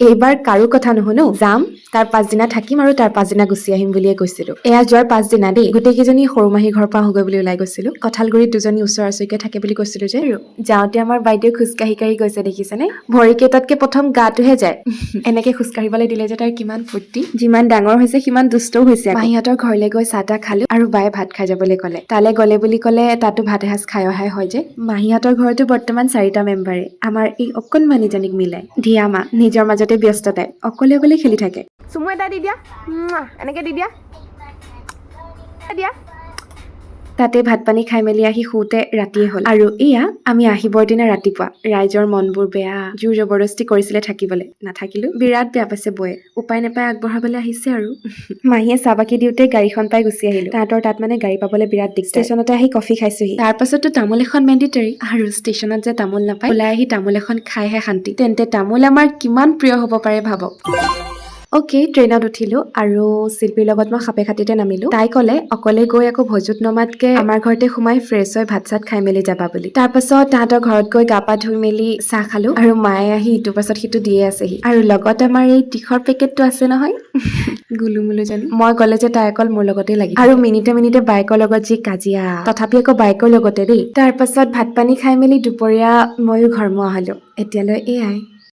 এইবাৰ কাৰো কথা নুশুনো, যাম তাৰ পাছদিনা থাকিম আৰু তাৰ পাছদিনা গুচি আহিম বুলিয়ে কৈছিলো। এয়া যোৱাৰ পাছদিনা দেই, গোটেইকেইজনী সৰু মাহী ঘৰৰ পৰা আহোগৈ বুলি ওলাই গৈছিলো। কঁঠালগুৰিত দুজনী ওচৰা ওচৰিকে থাকে বুলি কৈছিলো যে, আৰু যাওঁতে আমাৰ বাইদেউ খোজকাঢ়ি কাঢ়ি গৈছে দেখিছেনে? ভৰি কেইটাতকে প্ৰথম গাটোহে যায়। এনেকে খোজকাঢ়িবলৈ দিলে যে তাইৰ কিমান ফূৰ্তি। যিমান ডাঙৰ হৈছে সিমান দুষ্টও হৈছে। মাহীহঁতৰ ঘৰলৈ গৈ চাহ তাহ খালো আৰু বায়ে ভাত খাই যাবলৈ ক'লে। তালৈ গ'লে বুলি ক'লে তাতো ভাত এসাঁজ খাই অহাই হয় যে। মাহীহঁতৰ ঘৰতো বৰ্তমান 4টা মেম্বাৰে আমাৰ এই অকণমানিজনীক মিলাই। ধিয়ামা নিজৰ মাজতে ব্যস্ত, তাই অকলে অকলে খেলি থাকে। চুমু এটা দি দিয়া, এনেকে দি দিয়া, দিয়া। তাতে ভাত পানী খাই মেলি আহি শুওঁতে ৰাতিয়ে হ'ল। আৰু এয়া আমি আহিবৰ দিনা ৰাতিপুৱা ৰাইজৰ মনবোৰ বেয়া, জোৰ জবৰদস্তি কৰিছিলে থাকিবলৈ, নাথাকিলো। বিৰাট বেয়া পাইছে বৌয়ে, উপায় নাপাই আগবঢ়াবলৈ আহিছে আৰু। মাহীয়ে চাহ বাকি দিওঁতে গাড়ীখন পাই গুচি আহিলো। তাহাঁতৰ তাত মানে গাড়ী পাবলৈ বিৰাট দিগদাৰ। ষ্টেচনতে আহি কফি খাইছোহি। তাৰ পাছতো তামোল এখন মেণ্ডিটাৰী, আৰু ষ্টেচনত যে তামোল নাপায়, ওলাই আহি তামোল এখন খাইহে শান্তি। তেন্তে তামোল আমাৰ কিমান প্ৰিয় হ'ব পাৰে ভাবক। অ'কে, ট্ৰেইনত উঠিলো আৰু শিল্পীৰ লগত মই সাপে খাতিতে নামিলো। তাই ক'লে অকলে গৈ আকৌ ভজুত নমাতকে আমাৰ ঘৰতে সোমাই ফ্ৰেছ হৈ ভাত চাত খাই মেলি যাবা বুলি। তাৰ পাছত তাহাঁতৰ ঘৰত গৈ গা পা ধুই মেলি চাহ খালো, আৰু মায়ে আহি ইটোৰ পাছত সিটো দিয়ে আছেহি। আৰু লগত আমাৰ এই টিখৰ পেকেটটো আছে নহয়, গুলুমুলু জানি। মই গ'লে যে তাই অকল মোৰ লগতে লাগি আৰু মিনিটে মিনিটে বাইকৰ লগত যি কাজিয়া, তথাপি আকৌ বাইকৰ লগতে দেই। তাৰ পাছত ভাত পানী খাই মেলি দুপৰীয়া ময়ো ঘৰমুৱা হলো। এতিয়ালৈ এয়াই।